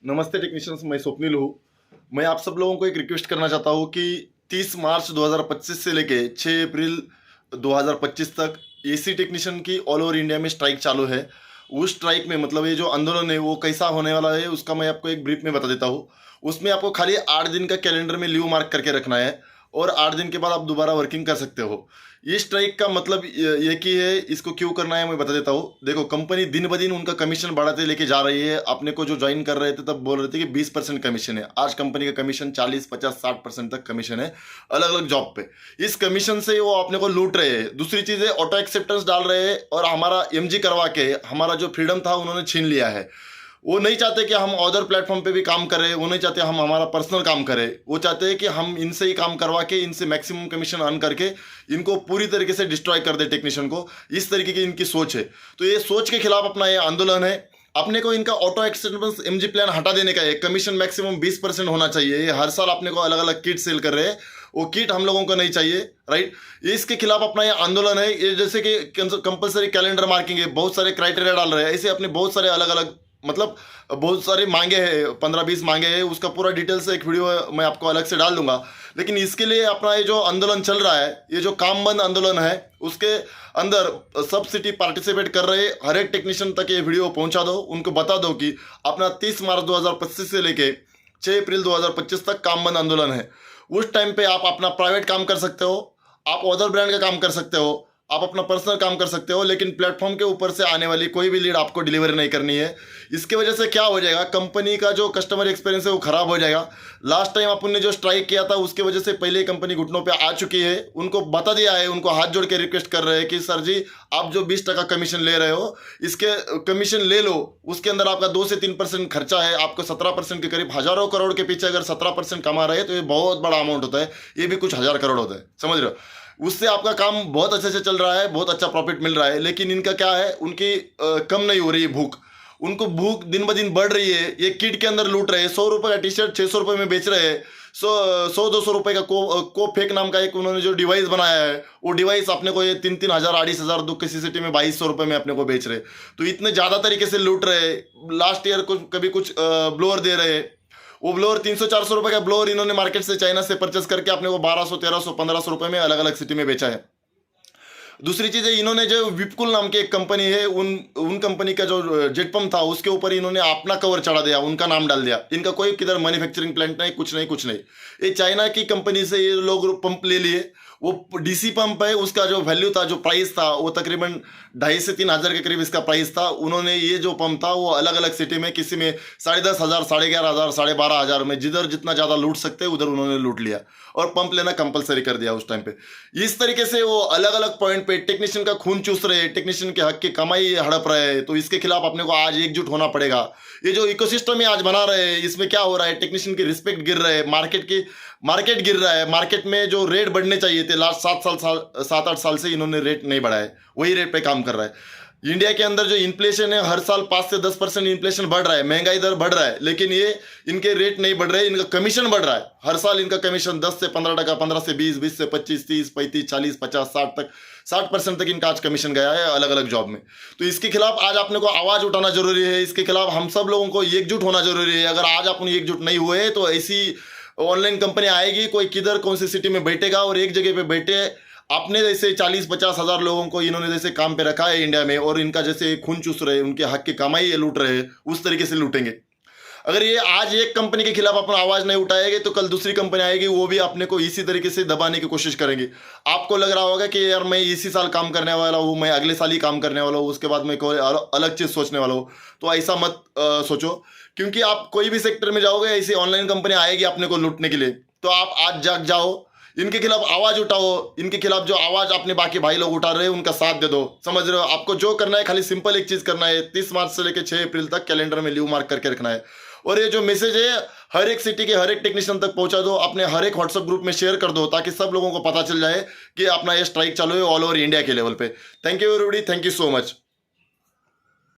नमस्ते टेक्नीशियंस, मैं स्वप्निल हूँ। मैं आप सब लोगों को एक रिक्वेस्ट करना चाहता हूँ कि 30 मार्च 2025 से लेके 6 अप्रैल 2025 तक एसी टेक्नीशियन की ऑल ओवर इंडिया में स्ट्राइक चालू है। उस स्ट्राइक में मतलब ये जो आंदोलन है वो कैसा होने वाला है उसका मैं आपको एक ब्रीफ में बता देता हूँ। उसमें आपको खाली 8 दिन का कैलेंडर में लीव मार्क करके रखना है और 8 दिन के बाद आप दोबारा वर्किंग कर सकते हो। ये स्ट्राइक का मतलब ये कि है, इसको क्यों करना है मैं बता देता हूँ। देखो, कंपनी दिन ब दिन उनका कमीशन बढ़ाते लेके जा रही है। अपने को जो ज्वाइन कर रहे थे तब बोल रहे थे कि 20% कमीशन है। आज कंपनी का कमीशन 40, 50, 60% तक कमीशन है अलग अलग जॉब पे। इस कमीशन से वो अपने को लूट रहे हैं। दूसरी चीज़ है, ऑटो एक्सेप्टेंस डाल रहे हैं और हमारा एमजी करवा के हमारा जो फ्रीडम था उन्होंने छीन लिया है। वो नहीं चाहते कि हम अदर प्लेटफॉर्म पे भी काम करें, वो नहीं चाहते हम हमारा पर्सनल काम करें। वो चाहते हैं कि हम इनसे ही काम करवा के इनसे मैक्सिमम कमीशन अर्न करके इनको पूरी तरीके से डिस्ट्रॉय कर दे टेक्नीशियन को। इस तरीके की इनकी सोच है। तो ये सोच के खिलाफ अपना ये आंदोलन है। अपने को इनका ऑटो एक्सटेंस एमजी प्लान हटा देने का है। कमीशन मैक्सिमम 20% होना चाहिए। ये हर साल अपने को अलग अलग किट सेल कर रहे हैं, वो किट हम लोगों को नहीं चाहिए, राइट। ये इसके खिलाफ अपना ये आंदोलन है। ये जैसे कि कंपलसरी कैलेंडर मार्किंग है, बहुत सारे क्राइटेरिया डाल रहे हैं, ऐसे अपने बहुत सारे अलग अलग मतलब बहुत सारे मांगे हैं, 15-20 मांगे हैं। उसका पूरा डिटेल्स एक वीडियो मैं आपको अलग से डाल दूंगा। लेकिन इसके लिए अपना ये जो आंदोलन चल रहा है, ये जो काम बंद आंदोलन है, उसके अंदर सब सिटी पार्टिसिपेट कर रहे। हर एक टेक्नीशियन तक ये वीडियो पहुंचा दो, उनको बता दो कि अपना 30 मार्च 2025 से लेके 6 अप्रैल 2025 तक काम बंद आंदोलन है। उस टाइम पे आप अपना प्राइवेट काम कर सकते हो, आप अदर ब्रांड का काम कर सकते हो, आप अपना पर्सनल काम कर सकते हो, लेकिन प्लेटफॉर्म के ऊपर से आने वाली कोई भी लीड आपको डिलीवर नहीं करनी है। इसके वजह से क्या हो जाएगा, कंपनी का जो कस्टमर एक्सपीरियंस है वो खराब हो जाएगा। लास्ट टाइम अपन ने जो स्ट्राइक किया था उसके वजह से पहले कंपनी घुटनों पे आ चुकी है। उनको बता दिया है, उनको हाथ जोड़ के रिक्वेस्ट कर रहे हैं कि सर जी, आप जो 20% कमीशन ले रहे हो, इसके कमीशन ले लो। उसके अंदर आपका 2 से 3% खर्चा है। आपको 17% के करीब, हजारों करोड़ के पीछे अगर 17% कमा रहे हैं तो ये बहुत बड़ा अमाउंट होता है। ये भी कुछ 1000 करोड़ होता है, समझ रहे हो। उससे आपका काम बहुत अच्छे से चल रहा है, बहुत अच्छा प्रॉफिट मिल रहा है। लेकिन इनका क्या है, उनकी कम नहीं हो रही है भूख। उनको भूख दिन ब दिन बढ़ रही है। ये किट के अंदर लूट रहे हैं। 100 रुपये का टी शर्ट 600 रुपये में बेच रहे हैं। 100-200 रुपये का को फेक नाम का एक उन्होंने जो डिवाइस बनाया है, वो डिवाइस अपने को ये 3-3 हज़ार 2,500 दो किसी सिटी में 2200 रुपये में अपने को बेच रहे। तो इतने ज़्यादा तरीके से लूट रहे। लास्ट ईयर कुछ कभी कुछ ब्लोअर दे रहे। वो ब्लोअर 300-400 रुपये का ब्लोअर इन्होंने मार्केट से, चाइना से परचेस करके अपने को 1200, 1300, 1500 रुपये में अलग अलग सिटी में बेचा है। दूसरी चीज़ है, इन्होंने जो विपकुल नाम की एक कंपनी है, उन कंपनी का जो जेट पंप था उसके ऊपर इन्होंने अपना कवर चढ़ा दिया, उनका नाम डाल दिया। इनका कोई किधर मैन्युफैक्चरिंग प्लांट नहीं, कुछ नहीं, कुछ नहीं। ये चाइना की कंपनी से ये लोग पंप ले लिए। वो डीसी पंप है, उसका जो वैल्यू था, जो प्राइस था, वो तकरीबन 2,500 से 3,000 के करीब इसका प्राइस था। उन्होंने ये जो पंप था वो अलग अलग सिटी में, किसी में 10,500, 11,500, 12,500 में, जिधर जितना ज़्यादा लूट सकते उधर उन्होंने लूट लिया और पंप लेना कंपलसरी कर दिया उस टाइम पे। इस तरीके से वो अलग अलग पॉइंट पे टेक्नीशियन का खून चूस रहे, टेक्नीशियन के हक की कमाई हड़प रहे। तो इसके खिलाफ अपने को आज एकजुट होना पड़ेगा। ये जो इकोसिस्टम आज बना रहे हैं, इसमें क्या हो रहा है, टेक्नीशियन की रिस्पेक्ट गिर रहा है, मार्केट गिर रहा है। मार्केट में जो रेट बढ़ने चाहिए थे लास्ट 7-8 साल से इन्होंने रेट नहीं बढ़ाए, वही रेट पे काम कर रहा है। इंडिया के अंदर जो इन्फ्लेशन है, हर साल 5 से 10% इन्फ्लेशन बढ़ रहा है, महंगाई दर बढ़ रहा है, लेकिन ये इनके रेट नहीं बढ़ रहे, इनका कमीशन बढ़ रहा है। हर साल इनका कमीशन 10 से 15%, 15 से 20, 20 से 25, 30, 35, 40, 50, 60 तक, 60% तक इनका आज कमीशन गया है अलग अलग जॉब में। तो इसके खिलाफ आज अपने को आवाज़ उठाना जरूरी है। इसके खिलाफ हम सब लोगों को एकजुट होना जरूरी है। अगर आज अपन एकजुट नहीं हुए तो ऐसी ऑनलाइन कंपनी आएगी, कोई किधर कौन सी सिटी में बैठेगा और एक जगह पे बैठे अपने जैसे 40-50 हज़ार लोगों को इन्होंने जैसे काम पे रखा है इंडिया में, और इनका जैसे खून चूस रहे, उनके हक की कमाई ये लूट रहे, उस तरीके से लूटेंगे। अगर ये आज एक कंपनी के खिलाफ अपन आवाज़ नहीं उठाएंगे तो कल दूसरी कंपनी आएगी, वो भी अपने को इसी तरीके से दबाने की कोशिश करेंगे। आपको लग रहा होगा कि यार मैं इसी साल काम करने वाला हूँ, मैं अगले साल ही काम करने वाला हूँ, उसके बाद मैं कोई अलग चीज़ सोचने वाला हूँ। तो ऐसा मत सोचो, क्योंकि आप कोई भी सेक्टर में जाओगे, ऐसी ऑनलाइन कंपनी आएगी अपने को लूटने के लिए। तो आप आज जाग जाओ, इनके खिलाफ आवाज उठाओ। इनके खिलाफ जो आवाज अपने बाकी भाई लोग उठा रहे हैं उनका साथ दे दो, समझ रहे हो। आपको जो करना है खाली सिंपल एक चीज करना है, 30 मार्च से लेकर 6 अप्रैल तक कैलेंडर में लीव मार्क करके रखना है। और ये जो मैसेज है हर एक सिटी के हर एक टेक्नीशियन तक पहुंचा दो, अपने हर एक व्हाट्सएप ग्रुप में शेयर कर दो, ताकि सब लोगों को पता चल जाए कि अपना ये स्ट्राइक चालू है ऑल ओवर इंडिया के लेवल पे। Thank you everybody, thank you so much.